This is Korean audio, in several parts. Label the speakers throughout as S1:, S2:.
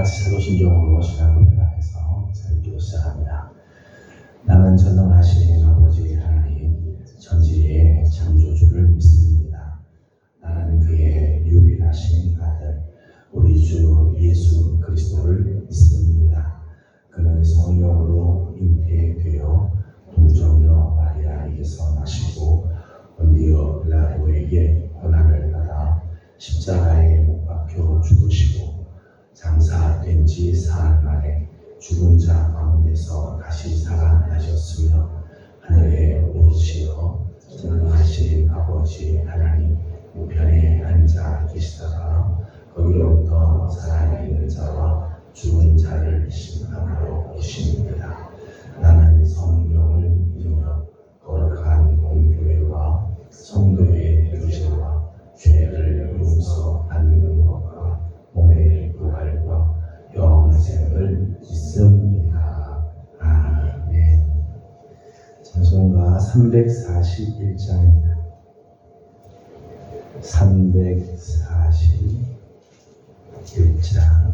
S1: 같이 사도신경으로 신앙을 연합해서 기도 시작합니다. 나는 전능하신 아버지 하나님 천지의 창조주를 믿습니다. 나는 그의 유일하신 아들 우리 주 예수 그리스도를 믿습니다. 그는 성령으로 잉태되어 동정녀 마리아에게서 나시고 본디오 빌라도에게 고난을 받아 십자가에 못 박혀 죽으시고 장사된 지 사흘 만에 죽은 자 가운데서 다시 살아나셨으며 하늘에 오르시어 전능하신 아버지 하나님 우편에 앉아 계시다가 거기로부터 살아있는 자와 죽은 자를 심판하러 오십니다. 나는 성령을 믿으며 거룩한 공교회와 성도의 교제와 죄를 용서받는 것과 몸의 부활과 영생을 믿습니다. 아멘. 찬송가 341장입니다. 341장.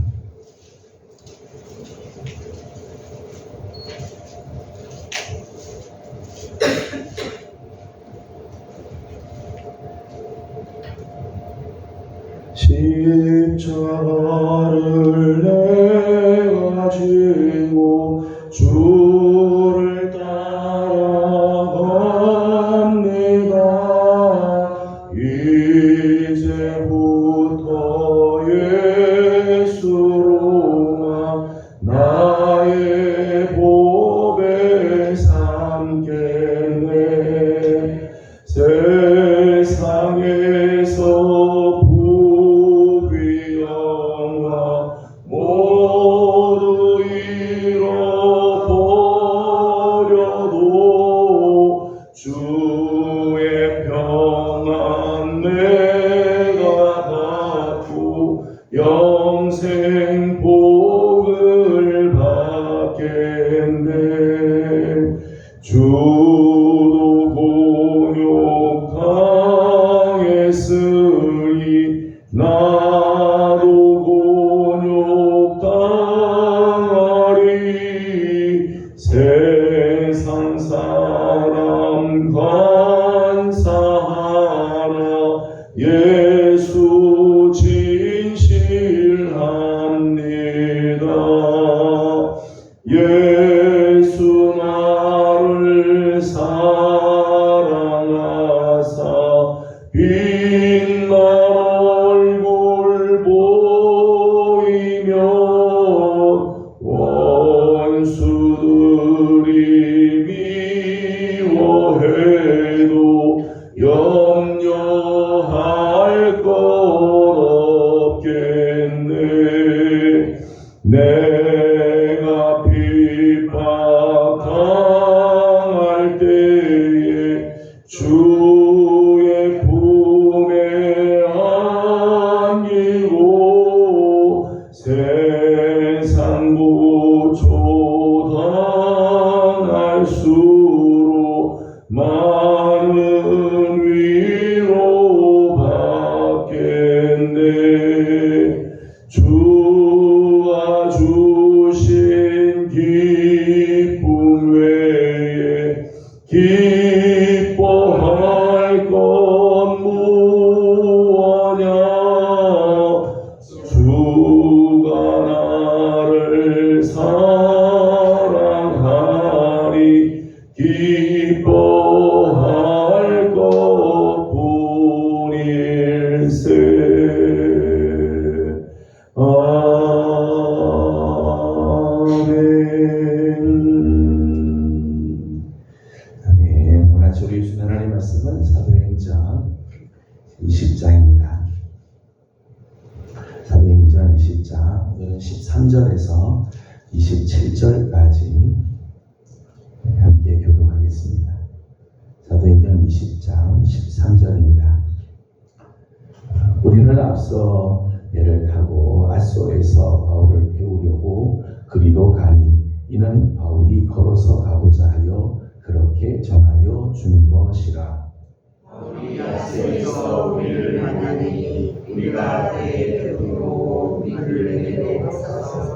S1: 십자가를 내가 지고 주를 따라갑니다. 이제부터 예수로만 나의 복을 삼겠네. 세상에서 모두 잃어버려도 주의 평안 내가 받고 영생 복을 받겠네. 주도 곤욕당했으니 나도 곤욕당하리. 세상 사람 감사하라. 예수 진실합니다. 예수 나를 사랑하사 빛나 얼굴 보이며 원수들이 미워해도 염려할 것 없겠네. 내가 핍박당할 때에 주의 품에 안기고 세상 고초 당할수록 많은 위로 받겠네. 주가 주신 기쁨 외에 기뻐할 것 무엇냐. 주가 나를 사랑하리. 기뻐할 것뿐일세. 아멘. 오늘 우리 주신 하나님 말씀은 사도행전 20장입니다. 사도행전 20장 오늘은 13절에서 27절까지 함께 교독하겠습니다. 사도행전 20장 13절입니다. 우리는 앞서 배를 타고 아소에서 바울을 태우려고 그리로 가니 이는 바울이 걸어서 가고자 하여 그렇게 정하여 준 것이라.
S2: 바울이 아소에서 우리를 만나니 우리가 그의 배로 우리를 내려서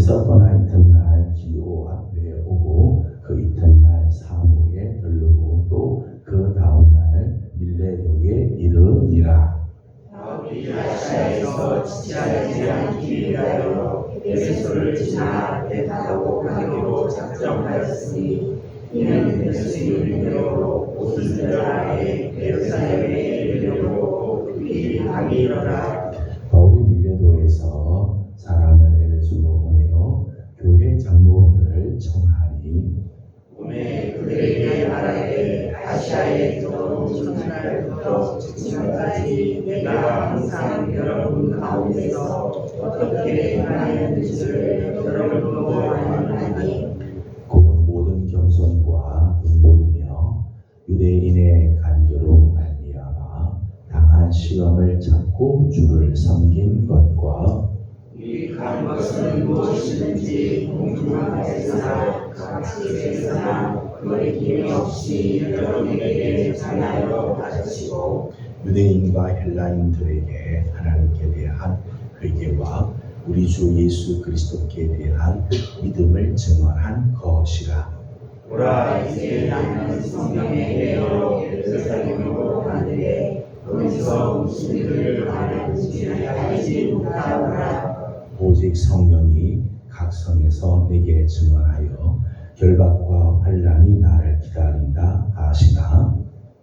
S1: 거기서 떠나 이튿날 기오 앞에 오고 그 이튿날 사모에 들르고 또 그 다음날 밀레도에 이르니라.
S2: 바울이 아시아에서 지체하지 않기 위하여 에베소를 지나 베드로 가기로 작정하였으니 이는 예수의 이름으로 오순절날에 예루살렘에 이르려고 급히 가기로라.
S1: 바울이 밀레도에서 사람을 에베소로 보내어 교회 장로들을 청하니
S2: 오매 그들에게 말하되 아시아에 들어온 첫날부터 지금까지 내가 항상 여러분 가운데서 어떻게 행하였는지를 여러분도 알아나니
S1: 곧 모든 겸손과 눈물이며 유대인의 간교로 말미암아 당한 시험을 참고 주를 섬긴 것과
S2: 유익한 것은 무엇이든지 공중한 데서나 각지에서나 거리낌이 없이 여러분에게 전하여 가르치고
S1: 유대인과 헬라인들에게 하나님께 대한 회개와 우리 주 예수 그리스도께 대한 믿음을 증언한 것이라.
S2: 보라 이제 나는 성령의 배로 예루살렘으로 가는데 거기서 무슨 일을 하는지 알지 못하노라.
S1: 오직 성령이 각 성에서 내게 증언하여 결박과 환난이 나를 기다린다 하시나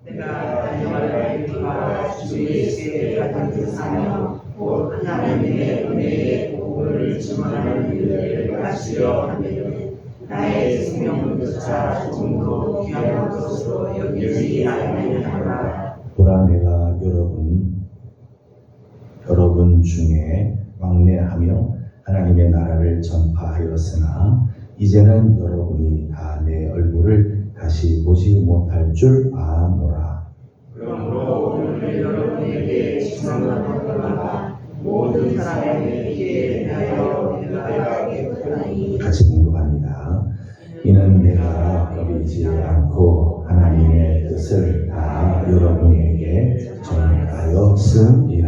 S2: 내가 다녀갈 길과 주 예수의 같은 사명 곧 하나님의 은혜의 복음을 증언하는 일을 하시려 하면 나의 생명조차 좀더 귀한 것으로 여기지 아니하노라.
S1: 보라 내가 여러분 중에 왕래하며 하나님의 나라를 전파하였으나 이제는 여러분이 다 내 얼굴을 다시 보지 못할 줄 아노라.
S2: 그러므로 오늘 여러분에게 증언하노라. 모든 사람에게 대하여 내가 깨끗하니
S1: 같이 공독합니다. 이는 내가 버리지 않고 하나님의 뜻을 다 여러분에게 전하였음이라.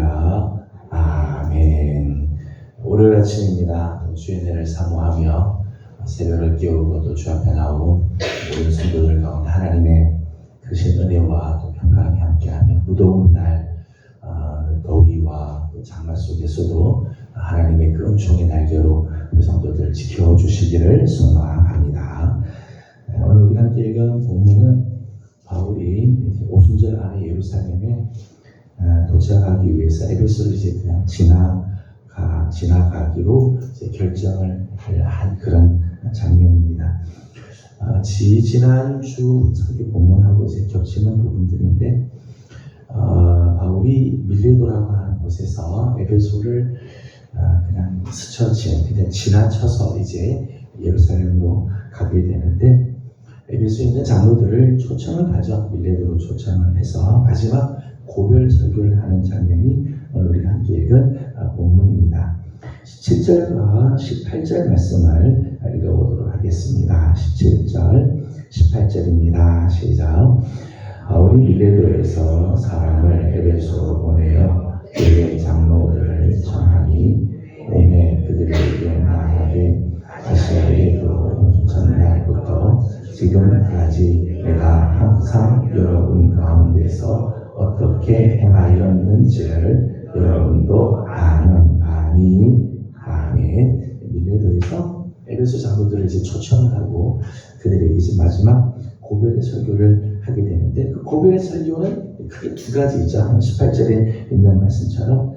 S1: 아멘. 오늘 아침입니다. 주의 은혜를 사모하며 새벽을 깨우고 또 주 앞에 나온 모든 성도들 가운데 하나님의 크신 은혜와 또 평강이 함께하며 무더운 날 더위와 또 장마 속에서도 하나님의 그 은총의 날개로 우리 성도들을 지켜주시기를 소망합니다. 오늘 우리가 함께 읽은 본문은 바울이 오순절 안에 예루살렘에 도착하기 위해서 에베소를 이제 그냥 지나가기로 이제 결정을 한 그런 장면입니다. 지난주 설교 본문하고 이제 겹치는 부분들인데 바울이 밀레도라고 하는 곳에서 에베소를 그냥 그냥 지나쳐서 이제 예루살렘으로 가게 되는데 에베소에 있는 장로들을 초청을 하죠. 밀레도로 초청을 해서 마지막 고별 설교를 하는 장면이 오늘 우리가 함께 읽은 본문입니다. 17절과 18절 말씀을 읽어보도록 하겠습니다. 17절, 18절입니다. 시작. 바울이 밀레도에서 사람을 에베소로 보내어 교회 장로들을 청하니 오매 그들에게 말하되 아시아에 들어온 첫날부터 지금까지 내가 항상 여러분 가운데서 어떻게 행하였는지를 여러분도 아는 바니. 아멘. 밀레도에서 에베소 장로들을 이제 초청을 하고 그들에게 이제 마지막 고별의 설교를 하게 되는데 그 고별의 설교는 크게 두 가지이죠. 18절에 있는 말씀처럼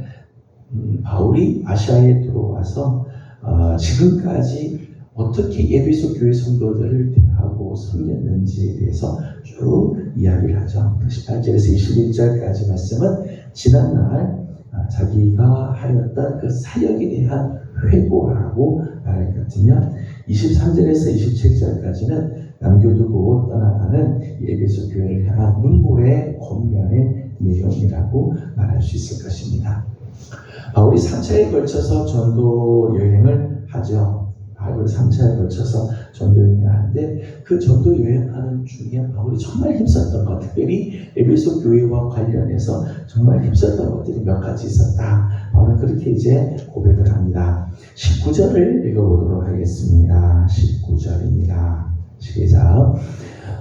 S1: 바울이 아시아에 들어와서 지금까지 어떻게 에베소 교회 성도들을 대하고 섬겼는지에 대해서 쭉 이야기를 하죠. 18절에서 21절까지 말씀은 지난날 자기가 하였던 그 사역에 대한 회고라고 말할 것 같으면 23절에서 27절까지는 남겨두고 떠나가는 에베소 교회를 향한 눈물의 권면의 내용이라고 말할 수 있을 것입니다. 바울이 3차에 걸쳐서 전도 여행을 하죠. 바울이 3차에 걸쳐서 전도 여행을 하는데 그 전도 여행하는 중에 바울이 정말 힘썼던 것, 특별히 에베소 교회와 관련해서 정말 힘썼던 것들이 몇 가지 있었다. 바로 바울은 그렇게 이제 고백을 합니다. 19절을 읽어보도록 하겠습니다. 19절입니다. 시작.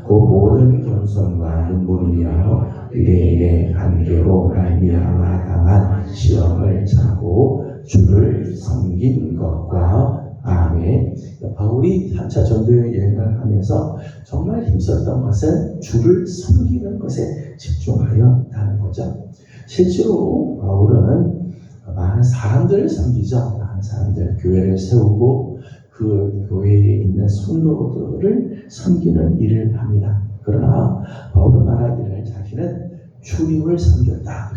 S1: 그 모든 겸손과 눈물이며 유대인의 간계로 말미암아 당한 시험을 참고 주를 섬긴 것과 아멘. 바울이 3차 전도 여행을 하면서 정말 힘썼던 것은 주를 섬기는 것에 집중하였다는 거죠. 실제로 바울은 많은 사람들을 섬기죠. 많은 사람들, 교회를 세우고 그 교회에 있는 성도들을 섬기는 일을 합니다. 그러나 바울은 말하기를 자기는 주님을 섬겼다.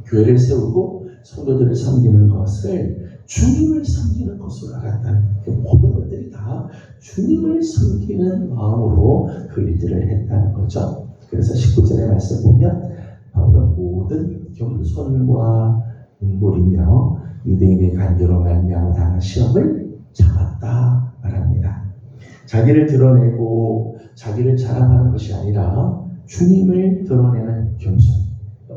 S1: 교회를 세우고 성도들을 섬기는 것을 주님을 섬기는 것으로 알았다는 모든 것들이 다 주님을 섬기는 마음으로 그 일들을 했다는 거죠. 그래서 19절의 말씀 보면 바울은 모든 겸손과 눈물이며 유대인의 간교로 말미암아 당한 시험을 참았다 말합니다. 자기를 드러내고 자기를 자랑하는 것이 아니라 주님을 드러내는 겸손.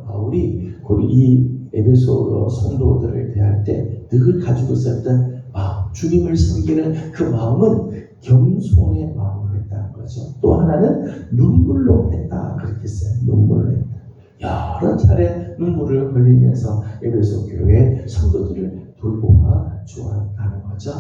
S1: 바울이 이 에베소 성도들을 대할 때 늘 가지고 있었던 마음, 주님을 섬기는 그 마음은 겸손의 마음으로 했다는 거죠. 또 하나는 눈물로 했다 그렇게 써요. 눈물로 했다. 여러 차례 눈물을 흘리면서 에베소 교회 성도들을 돌보아 주어가는 거죠.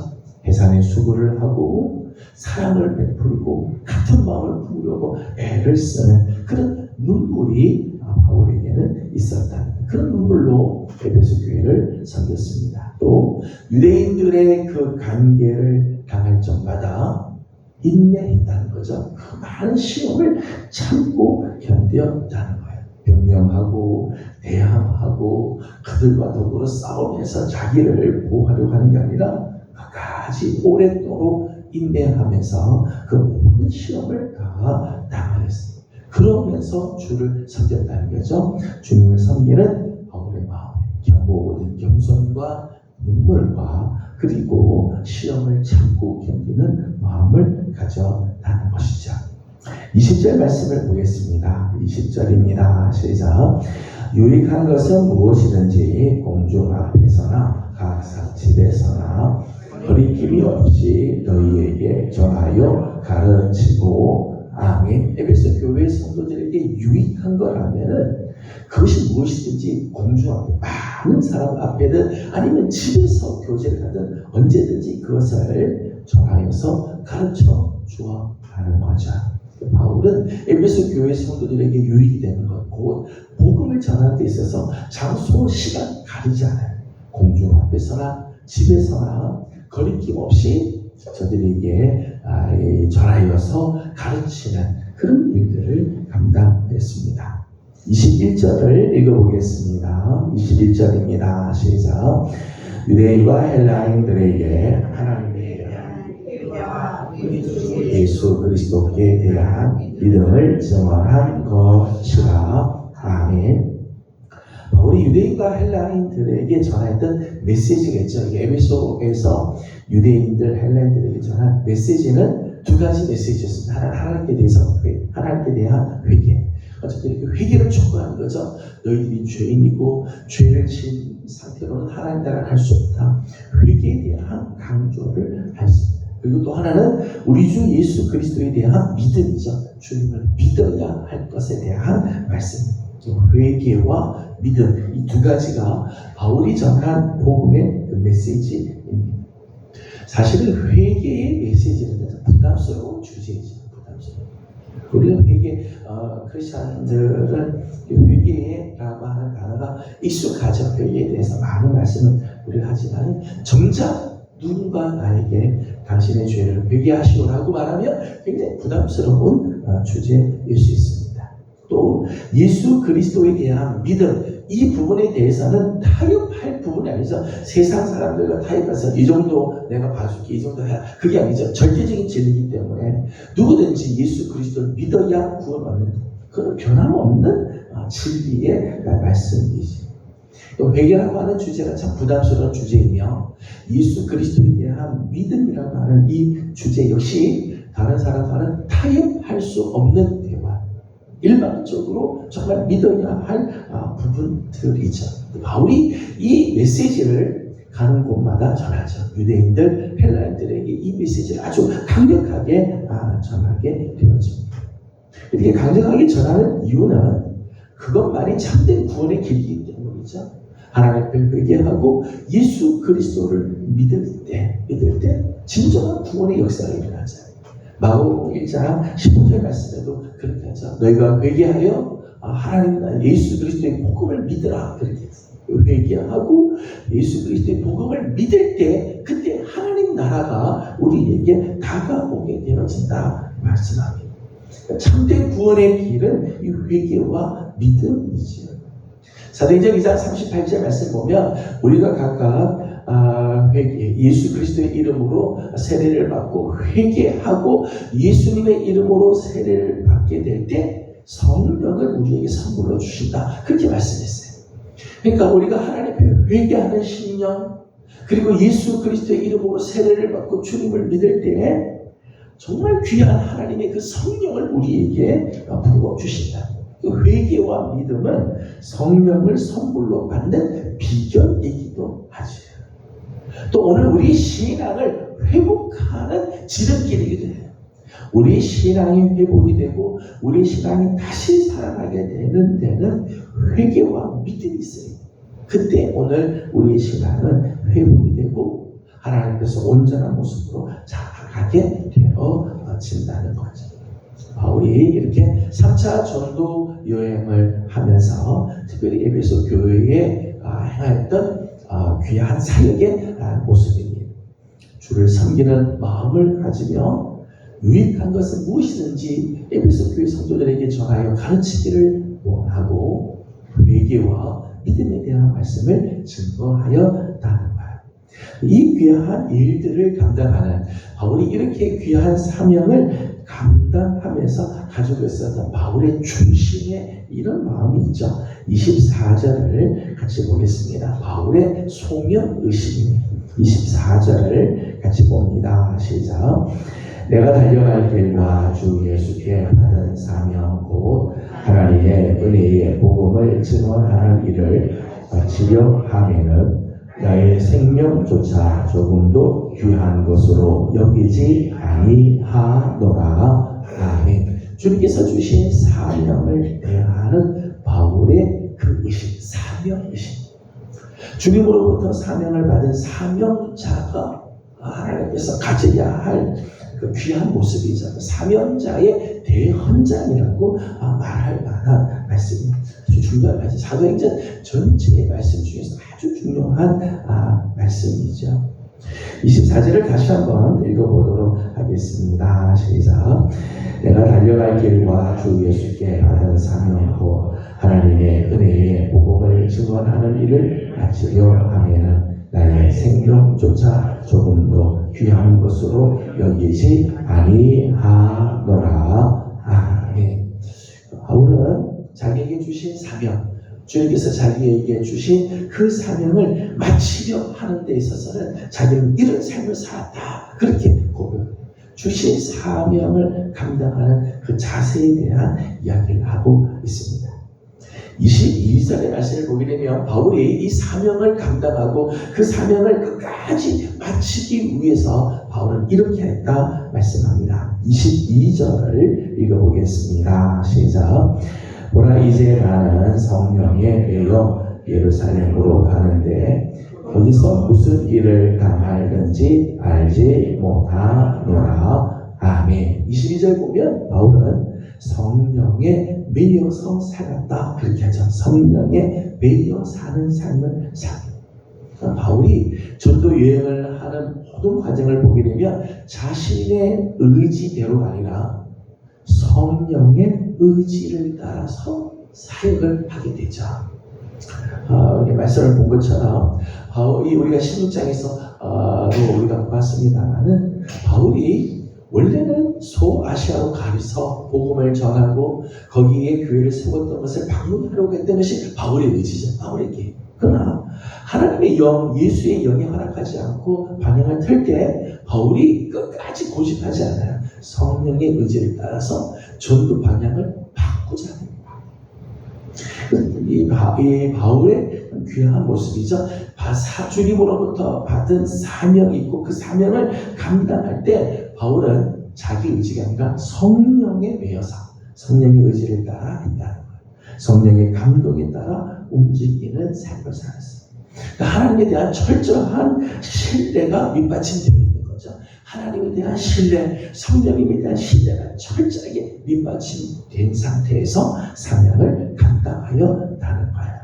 S1: 해산의 수고를 하고 사랑을 베풀고 같은 마음을 품으려고 애를 쓰는 그런 눈물이 바울에게는 있었다는 그런 눈물로 에베소 교회를 섬겼습니다. 또 유대인들의 그 관계를 당할 적마다 인내했다는 거죠. 그 많은 시험을 참고 견뎠다는 거예요. 변명하고 대항하고 그들과 더불어 싸우면서 자기를 보호하려고 하는 게 아니라 끝까지 오랫도록 인내하면서 그 모든 시험을 다 당하였습니다. 그러면서 주를 섬겼다는 거죠. 주님을 섬기는 바울의 마음, 모든 겸손과 눈물과 그리고 시험을 참고 견디는 마음을 가졌다는 것이죠. 20절 말씀을 보겠습니다. 20절입니다. 시작. 유익한 것은 무엇이든지 공중 앞에서나 각사 집에서나 거리낌이 없이 너희에게 전하여 가르치고 아멘. 에베소 교회 성도들에게 유익한 거라면은 그것이 무엇이든지 공중 앞에 많은 사람 앞에든 아니면 집에서 교제를 하든 언제든지 그것을 전하여서 가르쳐 주어 가는 거죠. 바울은 에베소 교회 성도들에게 유익이 되는 것, 곧 복음을 전하는 데 있어서 장소, 시간 가리지 않아요. 공중 앞에서나 집에서나 거리낌 없이 저들에게 전하여서 가르치는 그런 일들을 감당했습니다. 21절을 읽어보겠습니다. 21절입니다. 시작. 유대인과 헬라인들에게 하나님에 대한 예수 그리스도께 대한 믿음을 증언한 것이라. 아멘. 바울이 유대인과 헬라인들에게 전했던 메시지겠죠. 에베소에서 유대인들, 헬라인들에게 전한 메시지는 두 가지 메시지였습니다. 하나는 하나님께 대해서 하나님께 대한 회개. 어쨌든 이렇게 회개를 촉구하는 거죠. 너희들이 죄인이고 죄를 지은 상태로는 하나님 나라를 갈 수 없다. 회개에 대한 강조를 했습니다. 그리고 또 하나는 우리 주 예수 그리스도에 대한 믿음이죠. 주님을 믿어야 할 것에 대한 말씀입니다. 회개와 믿음, 이 두 가지가 바울이 전한 복음의 그 메시지입니다. 사실은 회개의 메시지는 부담스러운 주제이죠. 부담스러운. 우리가 회개, 크리스천들은 회개라고 하는 단어가 익숙하죠. 회개에 대해서 많은 말씀을 우리가 하지만 정작 누군가 나에게 당신의 죄를 회개하시오라고 말하면 굉장히 부담스러운 주제일 수 있습니다. 또 예수 그리스도에 대한 믿음, 이 부분에 대해서는 타협할 부분이 아니죠. 세상 사람들과 타협해서 이 정도 내가 봐줄게, 이 정도 해야, 그게 아니죠. 절대적인 진리이기 때문에 누구든지 예수 그리스도를 믿어야 구원 얻는다. 그건 변함없는 진리의 말씀이지. 또 회개라고 하는 주제가 참 부담스러운 주제이며 예수 그리스도에 대한 믿음이라고 하는 이 주제 역시 다른 사람과는 타협할 수 없는 대화. 일반적으로 정말 믿어야 할 부분들이죠. 바울이 이 메시지를 가는 곳마다 전하죠. 유대인들, 헬라인들에게 이 메시지를 아주 강력하게 전하게 되어집니다. 이렇게 강력하게 전하는 이유는 그것만이 참된 구원의 길이기 때문이죠. 하나님 앞에 회개하고 예수 그리스도를 믿을 때 진정한 구원의 역사가 일어나죠. 마가복음 1장 15절 말씀에도 그렇게 하죠. 너희가 회개하여 하나님 예수 그리스도의 복음을 믿으라 그렇게 했어요. 회개하고 예수 그리스도의 복음을 믿을 때 그때 하나님 나라가 우리에게 다가오게 되어진다 말씀합니다. 참된 구원의 길은 이 회개와 믿음이지요. 사도행전 2장 38절 말씀 보면 우리가 각각 예수 그리스도의 이름으로 세례를 받고 회개하고 예수님의 이름으로 세례를 받게 될 때 성령을 우리에게 선물로 주신다 그렇게 말씀했어요. 그러니까 우리가 하나님 앞에 회개하는 신령 그리고 예수 그리스도의 이름으로 세례를 받고 주님을 믿을 때 정말 귀한 하나님의 그 성령을 우리에게 부어주신다. 그 회개와 믿음은 성령을 선물로 받는 비결이기도 하죠. 또 오늘 우리 신앙을 회복하는 지름길이기도 해요. 우리 신앙이 회복이 되고 우리 신앙이 다시 살아나게 되는 데는 회개와 믿음이 있어요. 그때 오늘 우리의 신앙은 회복이 되고 하나님 앞에서 온전한 모습으로 자라가게 되어진다는 거죠. 바울이 이렇게 3차 전도 여행을 하면서 특별히 에베소 교회에 행하였던 귀한 사역의 모습입니다. 주를 섬기는 마음을 가지며 유익한 것은 무엇이든지 에베소 교회 성도들에게 전하여 가르치기를 원하고 회개와 믿음에 대한 말씀을 증거하였다는 거예요. 이 귀한 일들을 감당하는 바울이 이렇게 귀한 사명을 감당하면서 가지고 있었던 바울의 중심에 이런 마음이 있죠. 24절을 같이 보겠습니다. 바울의 소명의식입니다. 24절을 같이 봅니다. 시작. 내가 달려갈 길과 주 예수께 받은 사명 곧 하나님의 은혜의 복음을 증언하는 일을 마치려 하면은 나의 생명조차 조금도 귀한 것으로 여기지 아니하노라. 아멘. 주님께서 주신 사명을 대하는 바울의 그 의식, 사명의식. 주님으로부터 사명을 받은 사명자가 하나님께서 가져야 할 그 귀한 모습이죠. 사명자의 대헌장이라고 말할 만한 말씀입니다. 아주 중요한 말씀. 사도행전 전체의 말씀 중에서 아주 중요한 말씀이죠. 24절을 다시 한번 읽어보도록 하겠습니다. 시작. 내가 달려갈 길과 주 예수께 받은 사명고 하나님의 은혜의 복음을 증언하는 일을 마치려 하면 나의 생명조차 조금도 귀한 것으로 여기지 아니하노라. 아멘. 바울은 자기에게 주신 사명, 주님께서 자기에게 주신 그 사명을 마치려 하는 데 있어서는 자기는 이런 삶을 살았다. 그렇게 고백해요. 주신 사명을 감당하는 그 자세에 대한 이야기를 하고 있습니다. 22절의 말씀을 보게 되면 바울이 이 사명을 감당하고 그 사명을 끝까지 마치기 위해서 바울은 이렇게 했다 말씀합니다. 22절을 읽어보겠습니다. 시작. 보라 이제 나는 성령에 매여 예루살렘으로 가는데 거기서 무슨 일을 당할는지 알지 못하노라. 아멘. 22절 보면 바울은 성령에 매여서 살았다 그렇게 하죠. 성령에 매여 사는 삶을 삽니다. 바울이 전도 여행을 하는 모든 과정을 보게 되면 자신의 의지대로가 아니라 성령의 의지를 따라서 사역을 하게 되죠. 말씀을 본 것처럼 바울이 우리가 16장에서 우리가 봤습니다만은 바울이 원래는 소아시아로 가서 복음을 전하고 거기에 교회를 세웠던 것을 방문하려고 했던 것이 바울의 의지죠. 바울의 계획. 그러나 하나님의 영, 예수의 영이 허락하지 않고 방향을 틀 때 바울이 끝까지 고집하지 않아요. 성령의 의지를 따라서 전도 방향을 바꾸고 하고자 해요. 이 바울의 귀한 모습이죠. 주님으로부터 받은 사명이 있고 그 사명을 감당할 때 바울은 자기 의지가 아니라 성령에 매여서 성령의 의지를 따라 한다는 거예요. 성령의 감동에 따라 움직이는 삶을 살았어요. 그러니까 하나님에 대한 철저한 신뢰가 밑받침되어 있는 거죠. 하나님에 대한 신뢰, 성령님에 대한 신뢰가 철저하게 밑받침된 상태에서 사명을 감당하여 나는 거예요.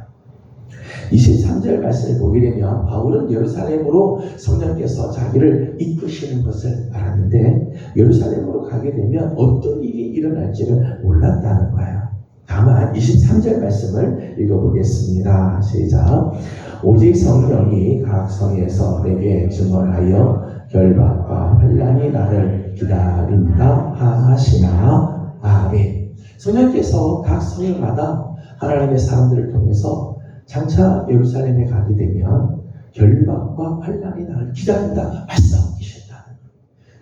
S1: 23절 말씀을 보게 되면 바울은 예루살렘으로 성령께서 자기를 이끄시는 것을 알았는데 예루살렘으로 가게 되면 어떤 일이 일어날지를 몰랐다는 거예요. 다만 23절 말씀을 읽어보겠습니다. 시작. 오직 성령이 각 성에서 내게 증언하여 결박과 환난이 나를 기다린다 하시나. 아멘. 성령께서 각 성마다 하나님의 사람들을 통해서 장차 예루살렘에 가게 되면 결박과 환난이 나를 기다린다 말씀하고 계신다.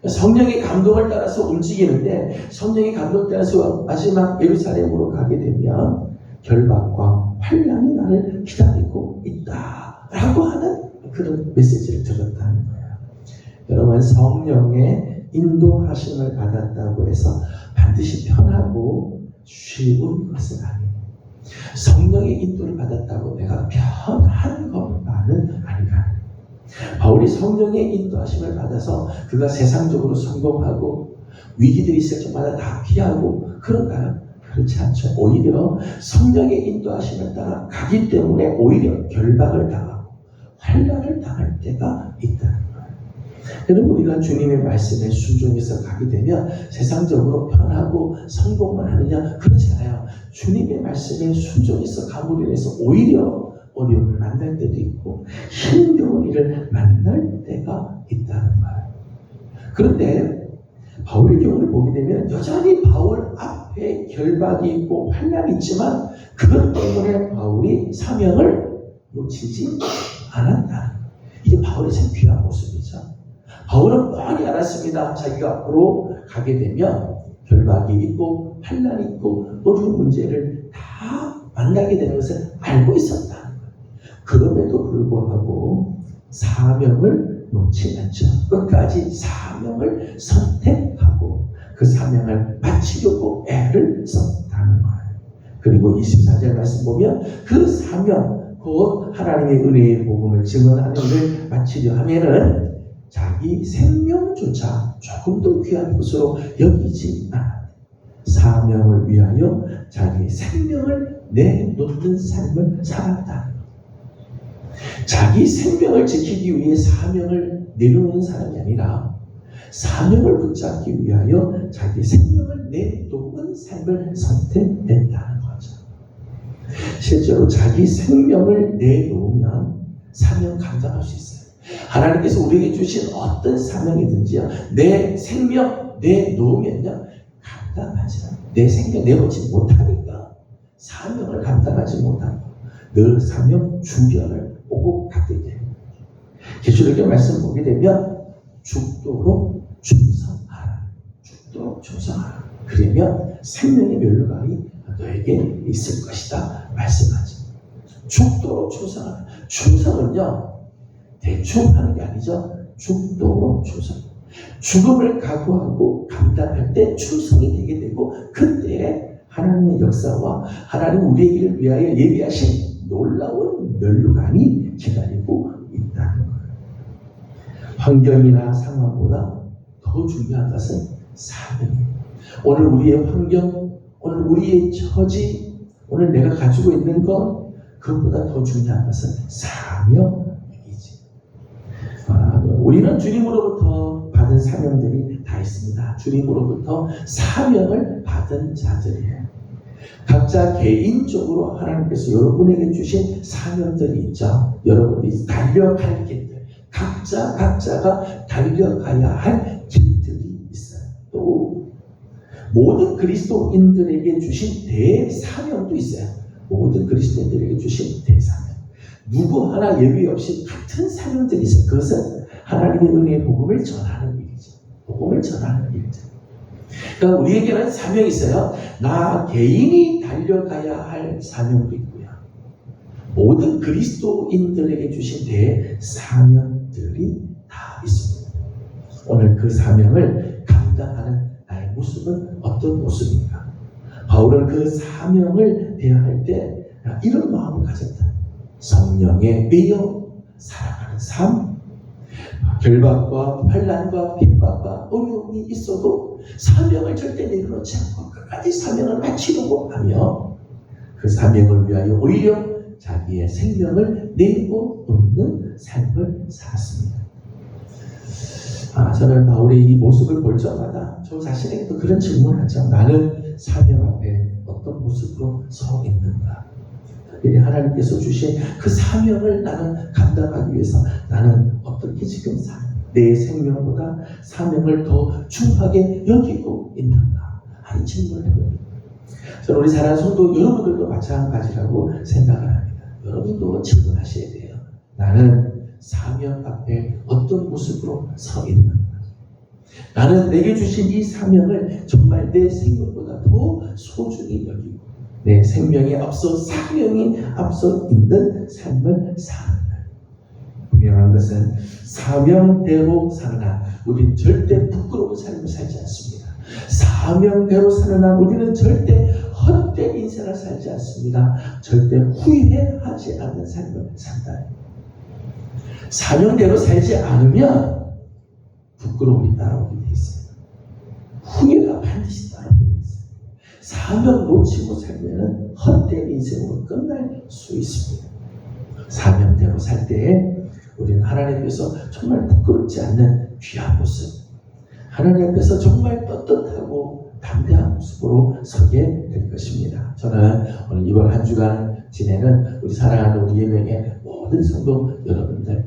S1: 성령의 감동을 따라서 움직이는데 성령의 감동을 따라서 마지막 예루살렘으로 가게 되면 결박과 환난이 나를 기다리고 있다라고 하는 그런 메시지를 들었다는 거예요. 여러분, 성령의 인도하심을 받았다고 해서 반드시 편하고 쉬운 것은 아니에요. 성령의 인도를 받았다고 내가 편한 것만은 아니다. 바울이 성령의 인도하심을 받아서 그가 세상적으로 성공하고 위기들이 있을 때마다 다 피하고 그런가요? 그렇지 않죠. 오히려 성령의 인도하심을 따라 가기 때문에 오히려 결박을 당하고 환난을 당할 때가 있다는 거예요. 여러분, 우리가 주님의 말씀에 순종해서 가게 되면 세상적으로 편하고 성공만 하느냐? 그렇지 않아요. 주님의 말씀에 순종해서 가므로 인해서 오히려 어려움을 만날 때도 있고 힘겨운 일을 만날 때가 있다는 거예요. 그런데 바울의 경우를 보게 되면 여전히 바울 앞에 결박이 있고 환난이 있지만 그것 때문에 바울이 사명을 놓치지 않았다는 거예요. 이게 바울의 참 귀한 모습이죠. 바울은 뻔히 알았습니다. 자기가 앞으로 가게 되면 결박이 있고 환난이 있고 어려운 문제를 다 만나게 되는 것을 알고 있었다는 거예요. 그럼에도 불구하고 사명을 놓지 않죠. 끝까지 사명을 선택하고 그 사명을 마치려고 애를 썼다는 거예요. 그리고 24절 말씀 보면 그 사명, 곧 하나님의 은혜의 복음을 증언하는 일을 마치려 하면은 자기 생명조차 조금도 귀한 것으로 여기지 않아 사명을 위하여 자기 생명을 내놓는 삶을 살았다. 자기 생명을 지키기 위해 사명을 내놓는 사람이 아니라 사명을 붙잡기 위하여 자기 생명을 내놓는 삶을 선택했다는 거죠. 실제로 자기 생명을 내놓으면 사명 감당할 수 있어요. 하나님께서 우리에게 주신 어떤 사명이든지요, 내 생명 내놓으면요 감당하지 않아요. 내 생명 내놓지 못하니까 사명을 감당하지 못하고 늘 사명 주변을 오고 가게 됩니다. 계시록의 말씀 보게 되면 죽도록 충성하라. 죽도록 충성하라. 그러면 생명의 면류관이 너에게 있을 것이다 말씀하죠. 죽도록 충성하라. 충성은요 대충 하는 게 아니죠. 죽도록 충성. 죽음을 각오하고 감당할 때 충성이 되게 되고 그때 하나님의 역사와 하나님 우리의 일을 위하여 예비하신 놀라운 면류관이 기다리고 있다는 거예요. 환경이나 상황보다 더 중요한 것은 사명이에요. 오늘 우리의 환경, 오늘 우리의 처지, 오늘 내가 가지고 있는 것, 그것보다 더 중요한 것은 사명이지. 우리는 주님으로부터 받은 사명들이 다 있습니다. 주님으로부터 사명을 받은 자들이에요. 각자 개인적으로 하나님께서 여러분에게 주신 사명들이 있죠. 여러분이 달려갈 길들, 각자가 달려가야 할 길들이 있어요. 또 모든 그리스도인들에게 주신 대사명도 있어요. 모든 그리스도인들에게 주신 대사명. 누구 하나 예외 없이 같은 사명들이 있어요. 그것은 하나님의 은혜의 복음을 전하는 일이죠. 복음을 전하는 일이죠. 그러니까 우리에게는 사명이 있어요. 나 개인이 달려가야 할 사명도 있고요. 모든 그리스도인들에게 주신 대사명들이 다 있습니다. 오늘 그 사명을 감당하는 나의 모습은 어떤 모습인가? 바울은 그 사명을 대할 때 이런 마음을 가졌다. 성령에 매여 살아가는 삶, 결박과 환난과 핍박과 어려움이 있어도 사명을 절대 내려놓지 않고 끝까지 사명을 마치려고 하며 그 사명을 위하여 오히려 자기의 생명을 내어놓는 삶을 살았습니다. 저는 바울의 이 모습을 볼 때마다 저 자신에게도 그런 질문을 하죠. 나는 사명 앞에 어떤 모습으로 서 있는가? 특별히 하나님께서 주신 그 사명을 나는 감당하기 위해서 나는 어떻게 지금 내 생명보다 사명을 더 중하게 여기고 있는가 하는 질문을 해봅니다. 저는 우리 사랑하는 성도 여러분들도 마찬가지라고 생각을 합니다. 여러분도 질문하셔야 돼요. 나는 사명 앞에 어떤 모습으로 서 있는가? 나는 내게 주신 이 사명을 정말 내 생명보다 더 소중히 여기고 내 생명에 앞서 사명이 앞서 있는 삶을 사는가? 분명한 것은 사명대로 사는 한 우리는 절대 부끄러운 삶을 살지 않습니다. 사명대로 사는 한 우리는 절대 헛된 인생을 살지 않습니다. 절대 후회하지 않는 삶을 산다. 사명대로 살지 않으면 부끄러움이 따라오게 돼 있어요. 후회가 반드시 따라오게 돼 있어요. 사명 놓치고 살면 헛된 인생으로 끝날 수 있습니다. 사명대로 살 때에 우리는 하나님 앞에서 정말 부끄럽지 않는 귀한 모습, 하나님 앞에서 정말 떳떳하고 담대한 모습으로 서게 될 것입니다. 저는 오늘 이번 한 주간 지내는 우리 사랑하는 우리 예명의 모든 성도 여러분들,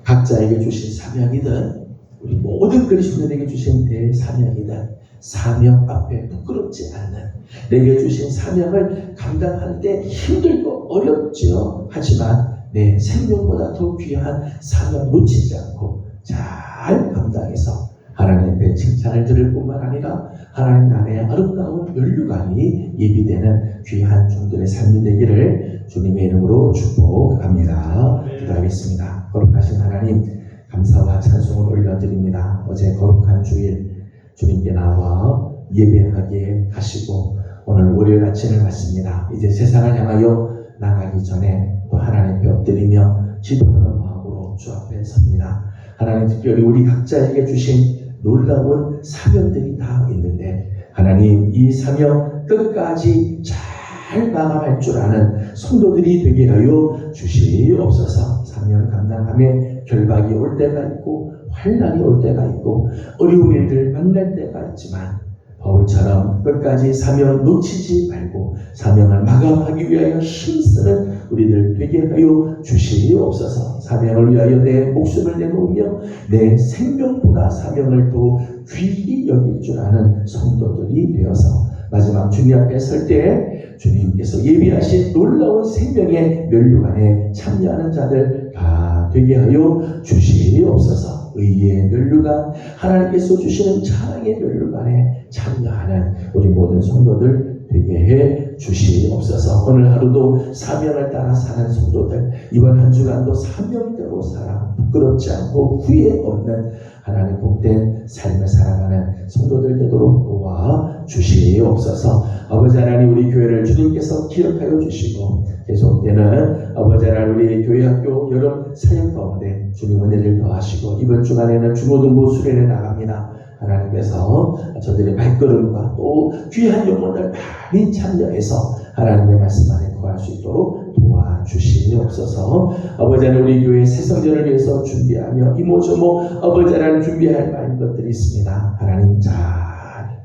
S1: 각자에게 주신 사명이든 우리 모든 그리스도인에게 주신 대사명이든 사명 앞에 부끄럽지 않는 내게 주신 사명을 감당할 때 힘들고 어렵지요. 하지만 내 생명보다 더 귀한 사명 놓치지 않고 잘 감당해서 하나님 앞에 칭찬을 들을 뿐만 아니라 하나님 나라의 아름다운 면류관이 예비되는 귀한 종들의 삶이 되기를 주님의 이름으로 축복합니다. 기도하겠습니다. 거룩하신 하나님, 감사와 찬송을 올려드립니다. 어제 거룩한 주일 주님께 나와 예배하게 하시고 오늘 월요일 아침을 맞습니다. 이제 세상을 향하여 나가기 전에 또 하나님 앞에 엎드리며 기도하는 마음으로 주 앞에 섭니다. 하나님, 특별히 우리 각자에게 주신 놀라운 사명들이 다 있는데 하나님, 이 사명 끝까지 잘 마감할 줄 아는 성도들이 되게 하여 주시옵소서. 사명 감당함에 결박이 올 때가 있고 환난이 올 때가 있고 어려운 일들 만날 때가 있지만 바울처럼 끝까지 사명 놓치지 말고 사명을 마감하기 위하여 힘쓰는 우리들 되게 하여 주시옵소서. 사명을 위하여 내 목숨을 내놓으며 내 생명보다 사명을 더 귀히 여길 줄 아는 성도들이 되어서 마지막 주님 앞에 설 때 주님께서 예비하신 놀라운 생명의 면류관에 참여하는 자들 다 되게 하여 주시옵소서. 의의 면류관, 하나님께서 주시는 찬양의 면류관에 참여하는 우리 모든 성도들 되게 해 주시옵소서. 오늘 하루도 사명을 따라 사는 성도들, 이번 한 주간도 사명대로 살아 부끄럽지 않고 후회 없는 하나님 복된 삶을 살아가는 성도들 되도록 도와 주시옵소서. 아버지 하나님, 우리 교회를 주님께서 기억하여 주시고 계속되는 아버지 하나님 우리 교회 학교 여름 사역 가운데 주님 은혜를 더하시고 이번 주간에는 중고등부 수련회 나갑니다. 하나님께서 저들의 발걸음과 또 귀한 영혼을 많이 참여해서 하나님의 말씀 안에 거할 수 있도록 도와주시옵소서. 아버지 하나님, 우리 교회 새성전을 위해서 준비하며 이모저모 아버지 하나님 준비할 많은 것들이 있습니다. 하나님 잘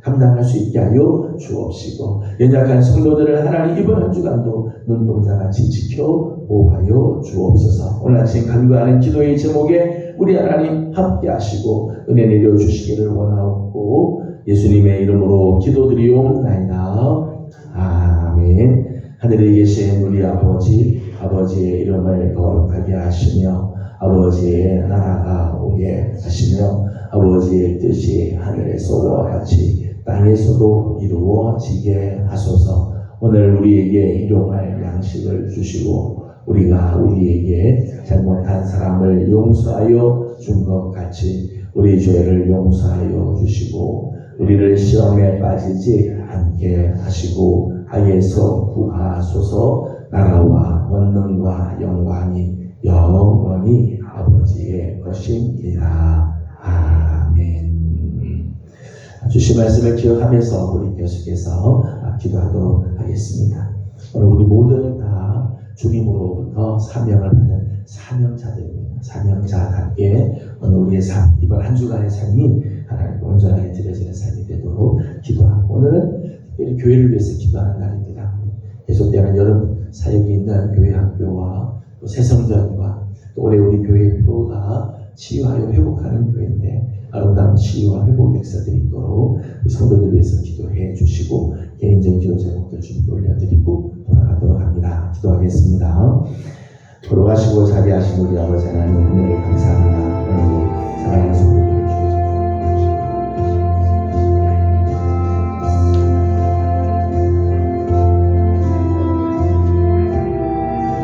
S1: 감당할 수 있게 하여 주옵시고 연약한 성도들을 하나님 이번 한 주간도 눈동자같이 지켜 보호하여 주옵소서. 오늘 아침 간구하는 기도의 제목에 우리 하나님 함께 하시고 은혜 내려주시기를 원하옵고 예수님의 이름으로 기도드리옵나이다. 아멘. 하늘에 계신 우리 아버지, 아버지의 이름을 거룩하게 하시며 아버지의 나라가 오게 하시며 아버지의 뜻이 하늘에서와 같이 땅에서도 이루어지게 하소서. 오늘 우리에게 일용할 양식을 주시고 우리가 우리에게 잘못한 사람을 용서하여 준 것 같이 우리 죄를 용서하여 주시고 우리를 시험에 빠지지 않게 하시고 악에서 구하소서. 나라와 권능과 영광이 영원히 아버지의 것입니다. 아멘. 주신 말씀을 기억하면서 우리 계속해서 기도하도록 하겠습니다. 오늘 우리 모두는 다 주님으로부터 사명을 받은 사명자들입니다. 사명자답게 오늘 우리의 삶, 이번 한 주간의 삶이 하나님께 온전하게 드려지는 삶이 되도록 기도하고, 오늘은 특별히 교회를 위해서 기도하는 날입니다. 계속되는 여름 사역이 있는 교회 학교와 또 새성전과 또 올해 우리 교회 표가 치유하여 회복하는 교회인데 아름다운 치유와 회복 역사들이 있도록 성도들 위해서 기도해 주시고 개인적인 기도 제목들 주님께 올려드리고 돌아가도록 합니다. 기도하겠습니다. 돌아가시고 자비하신 우리 아버지 하나님 은혜를 감사합니다. 오늘 사랑하는 성도